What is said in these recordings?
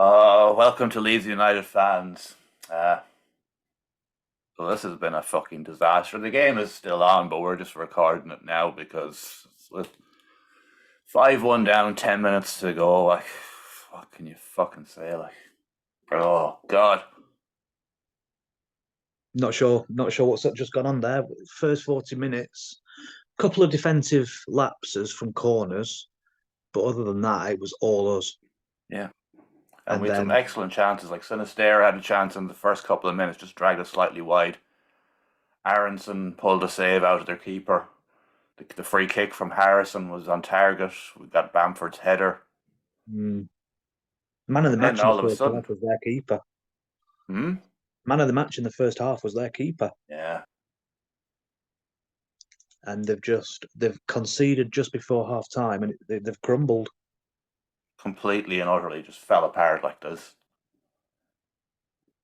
Welcome to Leeds United fans. So this has been a fucking disaster. The game is still on, but we're just recording it now because with 5-1 down, 10 minutes to go. Like, what can you fucking say? Like, oh god. Not sure what's just gone on there. First 40 minutes, couple of defensive lapses from corners, but other than that, it was all us. Yeah, and And we had some then, excellent chances. Like Sinisterra had a chance in the first couple of minutes, just dragged it slightly wide. Aronson pulled a save out of their keeper. The free kick from Harrison was on target. We got Bamford's header, mm, man of the and then match in the all of a first sudden, half was their keeper. hmm, Man of the match in the first half was their keeper, yeah, and they've conceded just before half time, and they've crumbled. completely and utterly just fell apart like this.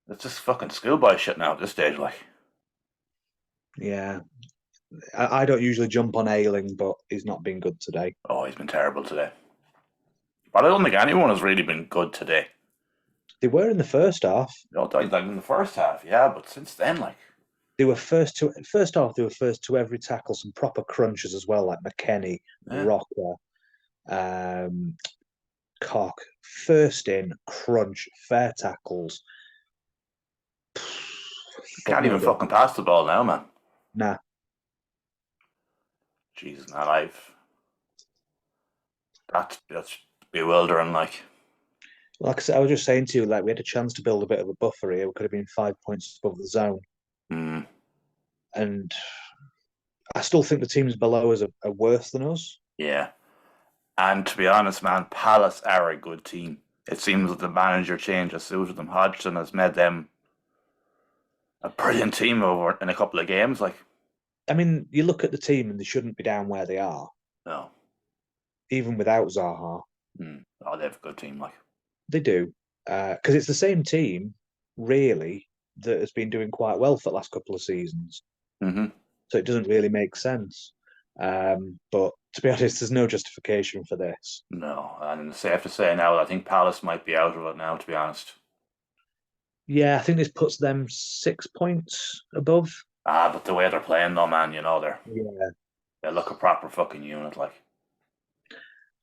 It's just fucking schoolboy shit now at this stage. Like, Yeah, I don't usually jump on Ailing, but he's not been good today. oh, he's been terrible today. But I don't think anyone has really been good today. They were in the first half. You know, like in the first half, yeah, but since then, like, They were first half. They were first to every tackle. Some proper crunches as well, like McKennie, yeah, Rocker, um, Cock. First in crunch, fair tackles. Fuck can't no even good. fucking pass the ball now, man. Nah. Jesus, man, that's bewildering. Like, Like I said, I was just saying to you, like we had a chance to build a bit of a buffer here. We could have been 5 points above the zone, mm, and I still think the teams below us are worse than us. yeah. And to be honest, man, Palace are a good team. It seems that the manager change has suited them. Hodgson has made them a brilliant team over in a couple of games. Like, I mean, you look at the team and they shouldn't be down where they are, no, even without Zaha. oh, they have a good team. Like, They do, because it's the same team, really, that has been doing quite well for the last couple of seasons. hmm So it doesn't really make sense. But to be honest, there's no justification for this. no, and safe to say now, I think Palace might be out of it now. To be honest, Yeah, I think this puts them 6 points above. but the way they're playing, though, man, you know Yeah, they look a proper fucking unit. Like,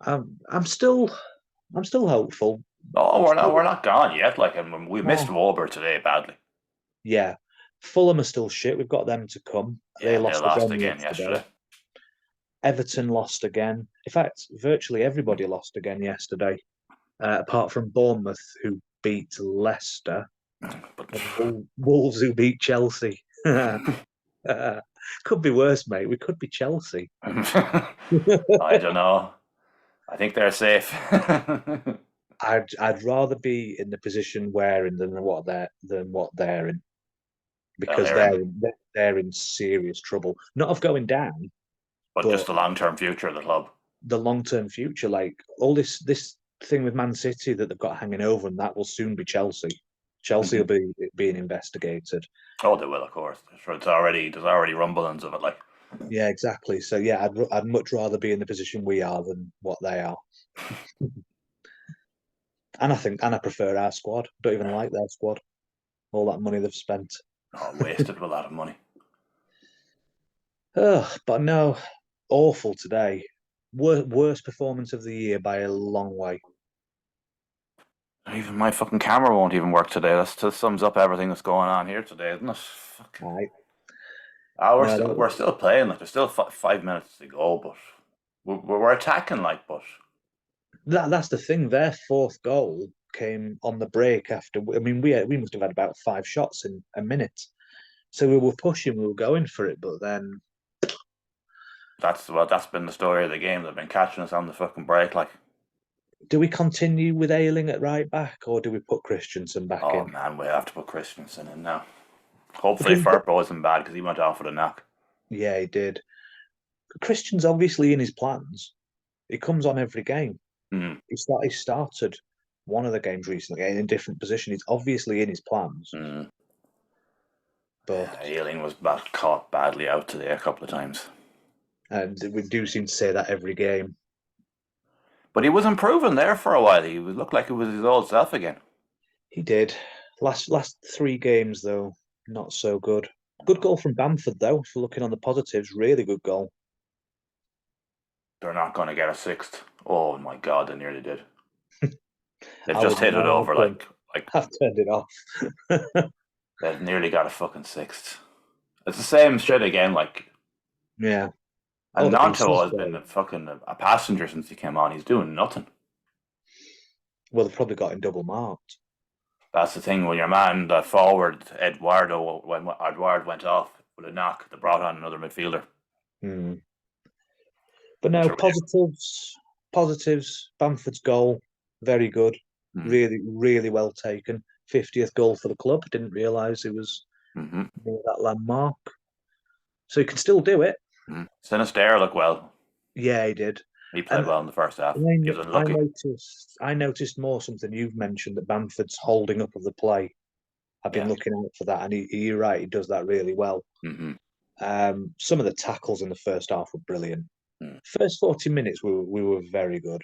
I'm still hopeful. oh, we're Still, not gone yet. Like, and we missed no, Wober today badly. yeah, Fulham are still shit. We've got them to come. They Yeah, they lost lost again again yesterday. yesterday. Everton lost again. In fact, virtually everybody lost again yesterday, apart from Bournemouth, who beat Leicester, But and Wolves, who beat Chelsea. Could be worse, mate. We could be Chelsea. I don't know. I think they're safe. I'd rather be in the position we're in than what they're in, Well, because they're in, they're in serious trouble. Not of going down, but just but the long-term future of the club. the long term future. Like all this thing with Man City that they've got hanging over, and that will soon be Chelsea. Chelsea will Mhm. be being investigated. Oh, they will, of course. Sure, there's already rumblings of it. Like, Yeah, exactly. So yeah, I'd much rather be in the position we are than what they are. And I prefer our squad. Don't even like their squad. All that money they've spent. oh, wasted a lot of money. But no, awful today. Worst performance of the year by a long way. Even my fucking camera won't even work today. That still sums up everything that's going on here today, isn't it? Fucking. Right? We're No, still we're still playing. Like, there's still 5 minutes to go, but we're attacking. Like, but that's the thing. Their fourth goal came on the break after. I mean, we must have had about 5 shots in a minute. So we were pushing, we were going for it, but then that's been the story of the game. They've been catching us on the fucking break. Like, do we continue with Ailing at right back, or do we put Christensen back oh in? man, we have to put Christensen in now. Hopefully, Because Firpo isn't bad because he went off with a knock. yeah, he did. Christian's obviously in his plans. He comes on every game. Mm. He started one of the games recently in a different position. He's obviously in his plans, Mm. but Ailing was caught badly out today a couple of times. and we do seem to say that every game. But he was improving there for a while. He looked like it was his old self again. He did. Last 3 games though, not so good. Good goal from Bamford though. If we're looking on the positives, really good goal. They're not going to get a sixth. Oh my God, they nearly did. They've I just wouldn't hit it know. over like I've turned it off. they've nearly got a fucking sixth. It's the same shit again. Like, Yeah. Oh, and the Nanto BC's has been goal. a fucking a passenger since he came on. He's doing nothing. Well, they've probably got him double marked. That's the thing when your man, the forward Eduardo, when Eduardo went off with a knock, they brought on another midfielder, Hmm. But which no, are really. positives. Bamford's goal, very good. Mm. Really, really well taken. 50th goal for the club. Didn't realise he was Mm-hmm. near that landmark. So he can still do it. Mm-hmm. Sinister looked well. Yeah, he did. He played And well in the first half. He was I unlucky. noticed more something you've mentioned that Bamford's holding up of the play. I've been Yeah. looking out for that, and you're right, he does that really well. Mm-hmm. Some of the tackles in the first half were brilliant. Mm. First 40 minutes, we were very good.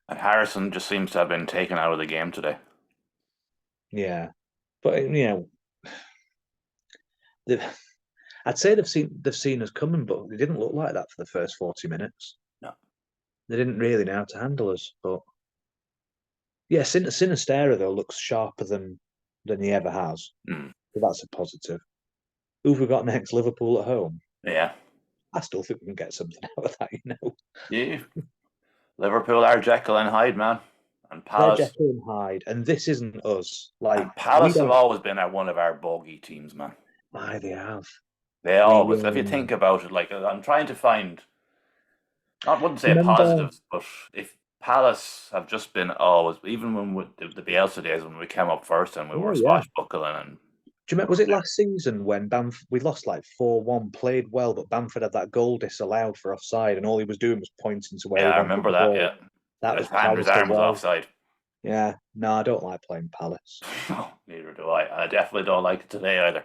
And Harrison just seems to have been taken out of the game today. Yeah, but they've, I'd say they've seen us coming, but they didn't look like that for the first 40 minutes. No. They didn't really know how to handle us. But yeah, Sinistera though looks sharper than he ever has. Mm. So that's a positive. Who've we got next? Liverpool at home. Yeah. I still think we can get something out of that. Yeah. Liverpool are Jekyll and Hyde, man. And They're Palace. Jekyll and Hyde, and this isn't us. Like And we Palace have don't. always been at one of our bogey teams, man. Aye, they have. They We always, if you think about it, like I'm trying to find, I wouldn't say remember. positives, but if Palace have just been always, even when the Bielsa days when we came up first and we Oh were yeah. swashbuckling and Do you remember? Was it last season when we lost like 4-1, played well, but Bamford had that goal disallowed for offside, and all he was doing was pointing to where yeah, he I wanted remember the that. ball. Yeah, That his was hand, his Palace arm was away. offside. Yeah, no, I don't like playing Palace. No, neither do I. I definitely don't like it today either.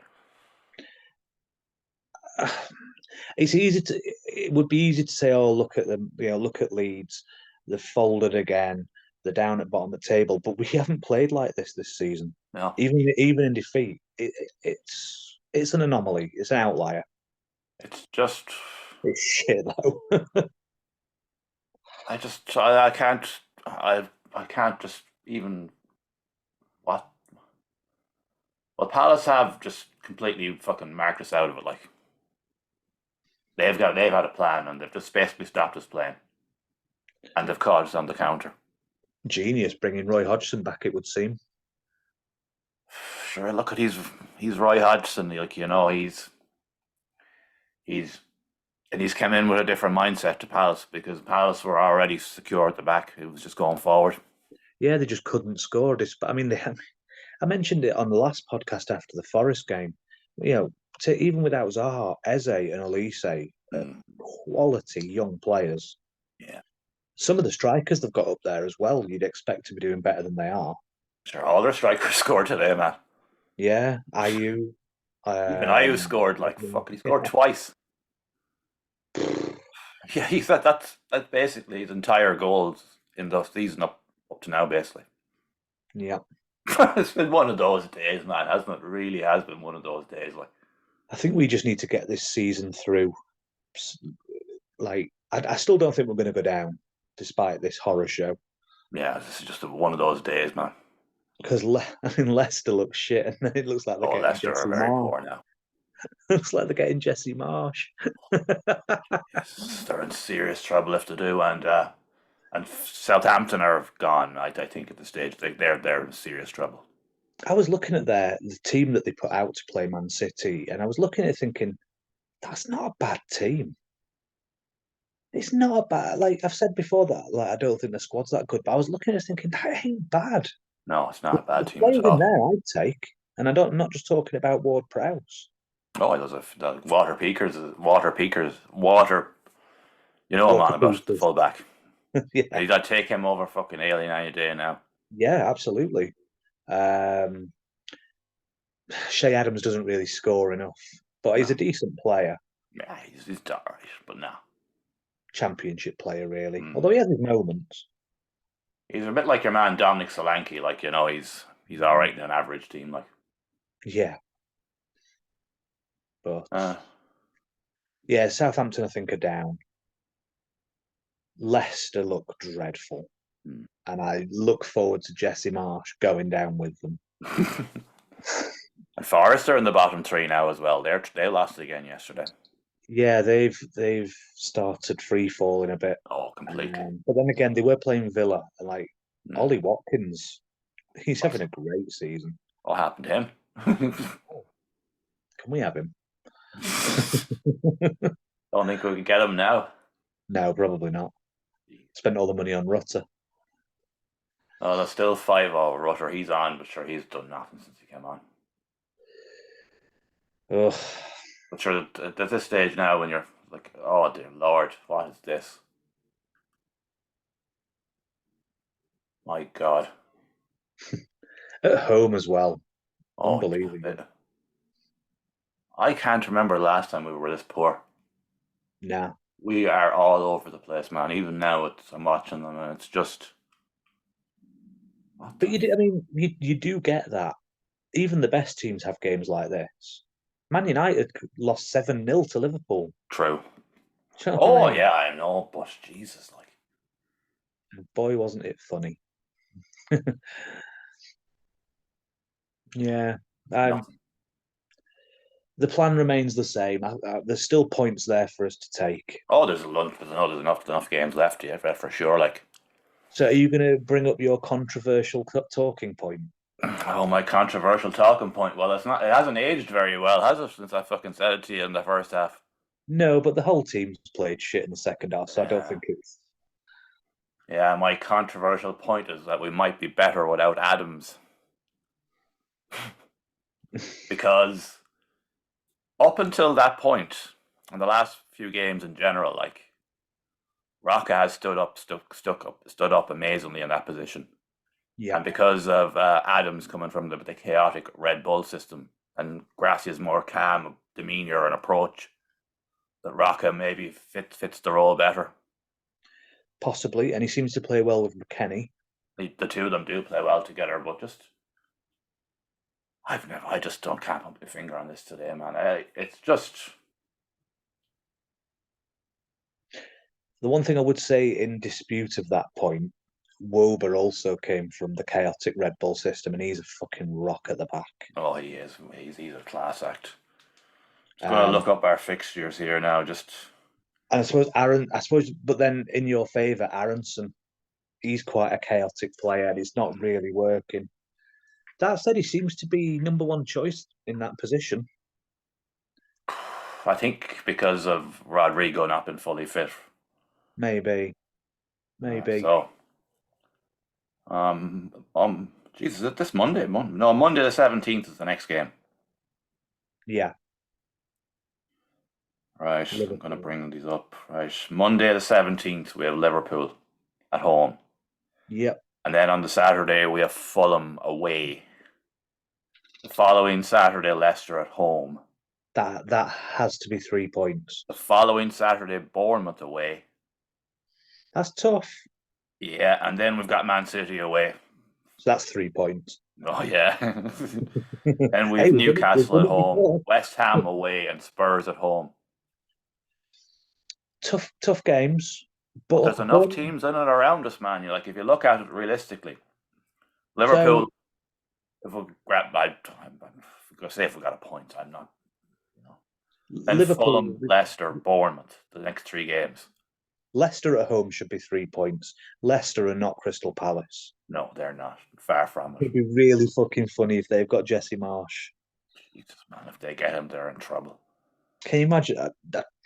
It's easy to. It would be easy to say, "Oh, look at them. Look at Leeds. They've folded again. They're down at bottom of the table." But we haven't played like this season. No, Even in defeat, it's an anomaly. It's an outlier. it's just It's shit though. I can't I can't just even what well Palace have just completely fucking marked us out of it. Like they've had a plan and they've just basically stopped us playing and they've caught us on the counter. Genius bringing Roy Hodgson back. It would seem. Sure, look at he's Roy Hodgson. Like he's and he's come in with a different mindset to Palace because Palace were already secure at the back. It was just going forward. Yeah, they just couldn't score. Despite, I mean, I mentioned it on the last podcast after the Forest game. Even without Zaha, Eze, and Elise, Mm, quality young players. yeah, Some of the strikers they've got up there as well, you'd expect to be doing better than they are. sure. All their strikers scored today, man. Yeah, IU. Even Ayew scored like fuck. He scored Yeah. twice. Yeah, he's that's basically his entire goals in the season up to now, basically. Yeah. It's been one of those days, man, hasn't it? Really has been one of those days. Like, I think we just need to get this season through. Like, I still don't think we're going to go down despite this horror show. yeah, this is just one of those days, man. Because I mean, Leicester looks shit, and it looks like they're Oh, getting Leicester are Jesse very Marsh. poor now. Looks like they're getting Jesse Marsh. Yes, they're in serious trouble if they do, and Southampton are gone. I think at the stage they're in serious trouble. I was looking at the team that they put out to play Man City, and I was looking at it thinking, that's not a bad team. It's not a bad. Like I've said before, that like I don't think the squad's that good, but I was looking at it thinking that ain't bad. No, it's not The, a bad the team at players in all. there, I'd take, and I'm not just talking about Ward Prowse. Oh, there's the water. You know I'm Walker on about the Peters. fullback. Yeah, You got to take him over fucking Alien any day now. yeah, absolutely. Um, Shea Adams doesn't really score enough, but he's No, a decent player. yeah, he's alright, but no. championship player, really. Mm. Although he has his moments. He's a bit like your man Dominic Solanke. Like he's all right in an average team. Like, Yeah, but uh, yeah, Southampton I think are down. Leicester look dreadful, mm. and I look forward to Jesse Marsh going down with them. And Forest are in the bottom three now as well. They lost again yesterday. Yeah, they've started free falling a bit, Oh, completely. but then again they were playing Villa, and like Mm. Ollie Watkins, he's What's having a great season. what happened to him? Can we have him? Don't think we can get him now. No, probably not. Spent all the money on Rutter. Oh, there's still 5-0 Rutter. He's on, but sure, he's done nothing since he came on. Ugh. But sure, at this stage now, when you're like, oh dear Lord, what is this? My God. At home as well. Oh, Unbelievable. I can't remember the last time we were this poor. Nah. We are all over the place, man. Even now, I'm watching them, and it's just what But the I mean, you do get that. Even the best teams have games like this. Man United lost 7-0 to Liverpool. true. Do you know what I Oh mean? yeah, I know, but Jesus, like Boy, wasn't it funny. Yeah. Um, nothing. the plan remains the same. There's still points there for us to take. Oh, there's a lunch, but no, there's enough games left yet for sure. Like, So, are you going to bring up your controversial talking point? oh, my controversial talking point. Well, it's not. It hasn't aged very well, has it? Since I fucking said it to you in the first half. No, but the whole team's played shit in the second half, so I don't Yeah. think it's. Yeah, my controversial point is that we might be better without Adams because up until that point, in the last few games in general, like Rocca has stood up amazingly in that position, Yeah, and because of Adams coming from the chaotic Red Bull system and Gracia's more calm demeanor and approach, that Rocca maybe fits the role better. possibly. And he seems to play well with McKennie. The two of them do play well together, but I just don't can't put my finger on this today, man. It's just The one thing I would say in dispute of that point, Wober also came from the chaotic Red Bull system, and he's a fucking rock at the back. oh, he is. He's a class act. Just gonna Um, look up our fixtures here now. Just and I suppose, but then in your favour, Aronson, he's quite a chaotic player, and it's not really working. That said, he seems to be number one choice in that position. I think because of Rodrigo not been fully fit. Maybe, maybe, So Jesus, is it this Monday? No, Monday the 17th is the next game. yeah. Right, I'm gonna Liverpool. bring these up. Right, Monday the 17th we have Liverpool at home, Yep, and then on the Saturday we have Fulham away. The following Saturday Leicester at home. that has to be 3 points. The following Saturday Bournemouth away. That's tough. Yeah, and then we've got Man City away. So that's 3 points. Oh yeah. And Hey, we've we've Newcastle done at it home, before. West Ham away, and Spurs at home. Tough games, But but there's enough teams in and around us, man. You like if you look at it realistically, Liverpool. so If we grab, I'm gonna say if we got a point, I'm not. You know. Then Liverpool, Fulham, Leicester, Bournemouth, the next three games. Leicester at home should be 3 points. Leicester are not Crystal Palace. No, they're not. Far from it. It'd be really fucking funny if they've got Jesse Marsh. Jesus, man, if they get him, they're in trouble. Can you imagine? I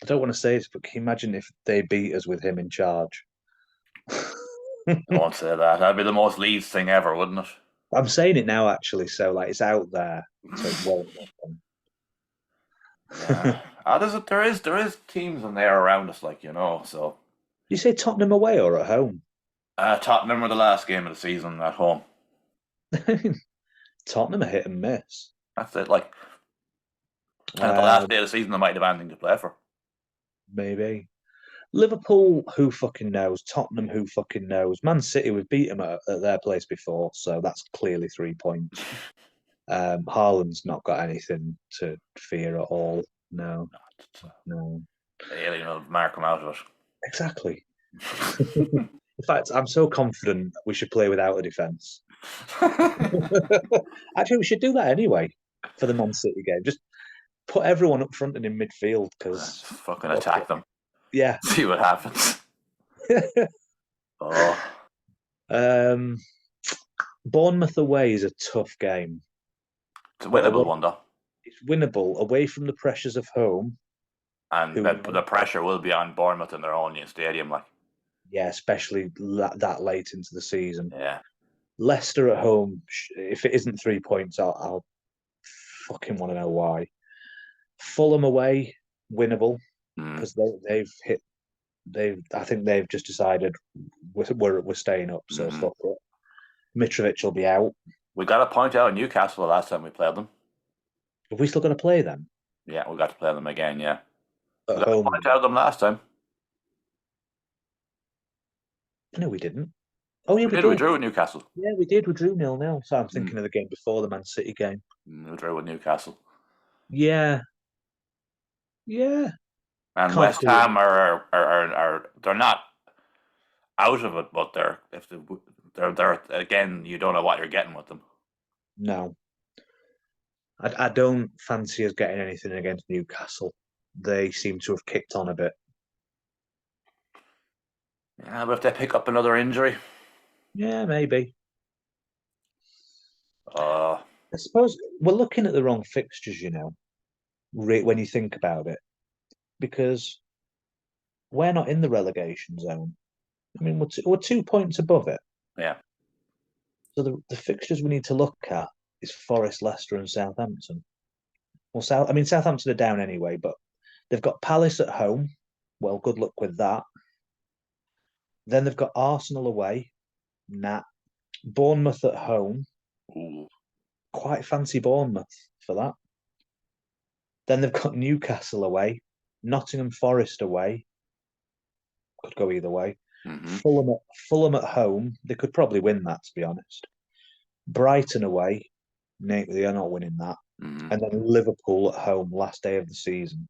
don't want to say this, but can you imagine if they beat us with him in charge? I won't say that. That'd be the most Leeds thing ever, wouldn't it? I'm saying it now, actually, so like it's out there, so it won't Yeah. happen. There is teams in there around us, like So You say Tottenham away or at home? Tottenham were the last game of the season at home. Tottenham are hit and miss. That's it. Like, and at the Uh, last day of the season, they might have anything to play for. maybe. Liverpool, who fucking knows? Tottenham, who fucking knows? Man City, we've beat them at their place before, so that's clearly 3 points. Haaland's not got anything to fear at all. No, no. The alien will mark him out of Exactly. it. In fact, I'm so confident we should play without a defence. Actually, we should do that anyway for the Man City game. Just put everyone up front and in midfield Just because, fucking attack them. yeah. See what happens. Oh, um, Bournemouth away is a tough game, it's a but winnable one though, it's winnable away from the pressures of home. and Who the pressure will be on Bournemouth in their own new stadium. Like, Yeah, especially that late into the season. yeah, Leicester at home, if it isn't 3 points, I'll fucking want to know why. Fulham away, winnable mm. because they've hit. I think they've just decided we're staying up, so Mm-hmm. fuck it. Mitrovic will be out. We got to point out Newcastle the last time we played them. Have we still got to play them Yeah, we got to play them again. Yeah, at we got to home? point out them last time. No, we didn't. Oh yeah, We we did. We did. drew with Newcastle. Yeah, we did. We drew 0-0. So I'm Mm. thinking of the game before the Man City game. We drew with Newcastle. Yeah, yeah. And Can't West see it. Ham are they're not out of it, but they're again. You don't know what you're getting with them. No, I don't fancy us getting anything against Newcastle. They seem to have kicked on a bit. Yeah, but if they pick up another injury, Yeah, maybe. uh, I suppose we're looking at the wrong fixtures, when you think about it, because we're not in the relegation zone. I mean, we're 2 points above it. yeah, So the fixtures we need to look at is Forest, Leicester, and Southampton. Well, Southampton are down anyway, but they've got Palace at home. Well, good luck with that. Then they've got Arsenal away. Nah. Bournemouth at home. ooh, Quite fancy Bournemouth for that. Then they've got Newcastle away. Nottingham Forest away. Could go either way. mm-hmm. Fulham at home. They could probably win that, to be honest. Brighton away. They are not winning that. Mm-hmm. And then Liverpool at home, last day of the season.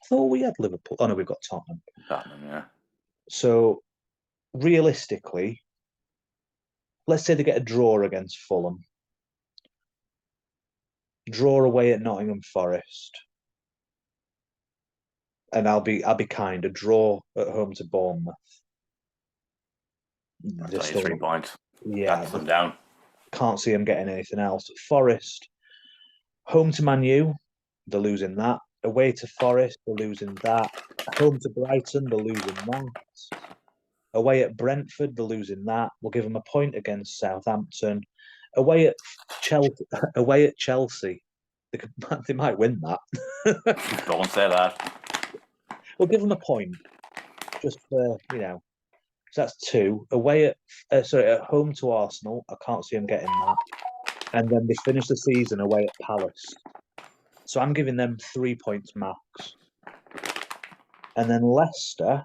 I thought we had Liverpool. Oh no, we've got Tottenham. Tottenham, yeah. So realistically, let's say they get a draw against Fulham, draw away at Nottingham Forest, and I'll be kind. A draw at home to Bournemouth. That's They're only still, 3 points. yeah, That's them down. can't see them getting anything else. Forest, home to Man U, they're losing that. Away to Forest, they're losing that. Home to Brighton, they're losing that. Away at Brentford, they're losing that. We'll give them a point against Southampton. Away at Chelsea, they might win that. Don't say that. We'll give them a point, just for So that's two. Away at home to Arsenal, I can't see them getting that. And then they finish the season away at Palace. So I'm giving them 3 points max. And then Leicester,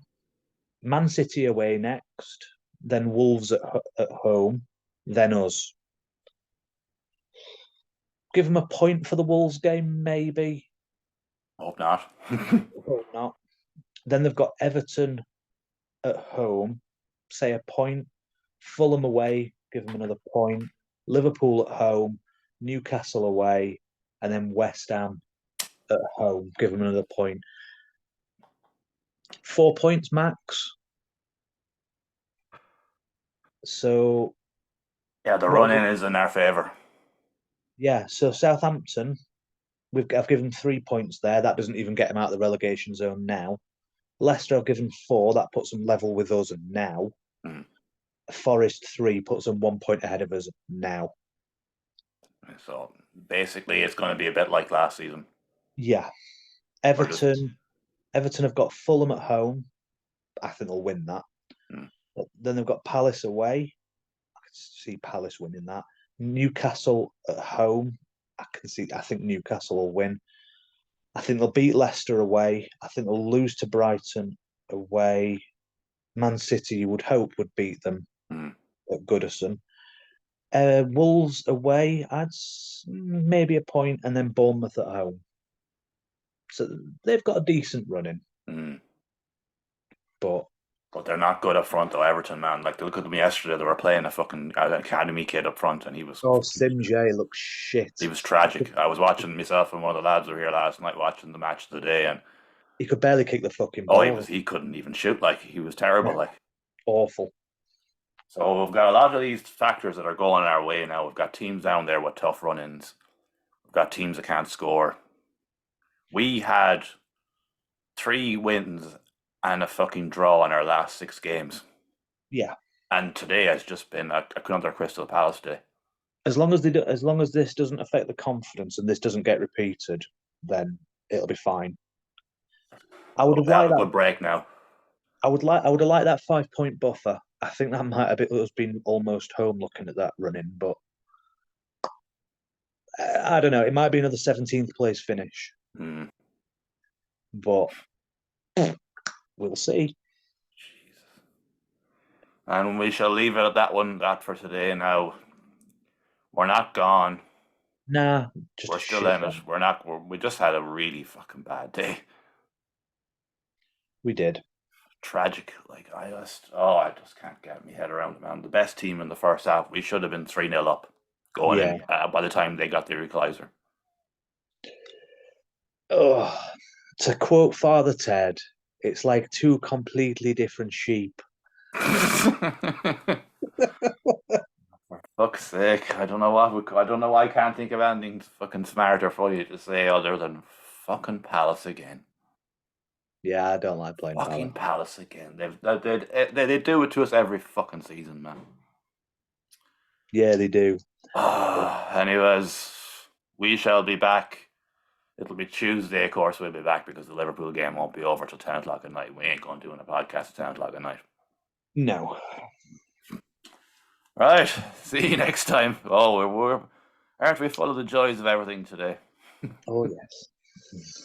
Man City away next, then Wolves at home, then us. Give them a point for the Wolves game, maybe. Hope not. Hope not. Then they've got Everton at home, say a point. Fulham away, give them another point. Liverpool at home, Newcastle away, and then West Ham at home, give them another point. 4 points max. So Yeah, the what? run in is in our favour. Yeah. So Southampton, I've given 3 points there. That doesn't even get them out of the relegation zone now. Leicester, I've given 4. That puts them level with us now. Mm. Forest 3 puts them 1 point ahead of us now. So basically, it's going to be a bit like last season. Yeah. Everton have got Fulham at home. I think they'll win that. Mm. But then they've got Palace away. I can see Palace winning that. Newcastle at home. I think Newcastle will win. I think they'll beat Leicester away. I think they'll lose to Brighton away. Man City, you would hope, would beat them Mm, at Goodison. Wolves away, maybe a point, and then Bournemouth at home. So they've got a decent run in, mm. but But they're not good up front though, Everton, man. Like, look at them yesterday. They were playing a fucking academy kid up front, and Sim J looks shit. he was tragic. I was watching myself and one of the lads were here last night watching the match of the day, and He could barely kick the fucking oh, ball. he couldn't even shoot. Like, he was terrible. Like, Awful. so we've got a lot of these factors that are going our way now. We've got teams down there with tough run-ins. We've got teams that can't score. We had 3 wins and a fucking draw in our last 6 games. Yeah. And today has just been another Crystal Palace day. As long as this doesn't affect the confidence and this doesn't get repeated, then it'll be fine. I would Hope have they have liked a that. good break now. I would have liked that 5 point buffer. I think that might have been almost home looking at that running, but I don't know. It might be another 17th place finish, Mm. but we'll see. Jesus. And we shall leave it at that for today now. We're not gone. Nah, just We're a still shit in it. one. We just had a really fucking bad day. We did. Tragic. Like, I just can't get my head around it, man. The best team in the first half. We should have been 3-0 up going Yeah. in by the time they got the equaliser. Oh, to quote Father Ted, it's like two completely different sheep. For fuck's sake, I don't know I don't know why I can't think of anything fucking smarter for you to say other than fucking Palace again. Yeah, I don't like playing Fucking Palace. Palace again. They do it to us every fucking season, man. Yeah, they do. Anyways, we shall be back. It'll be Tuesday, of course, we'll be back because the Liverpool game won't be over till 10 o'clock at night. We ain't going doing a podcast at 10 o'clock at night. No. Right, see you next time. Oh, aren't we full of the joys of everything today? Oh, yes.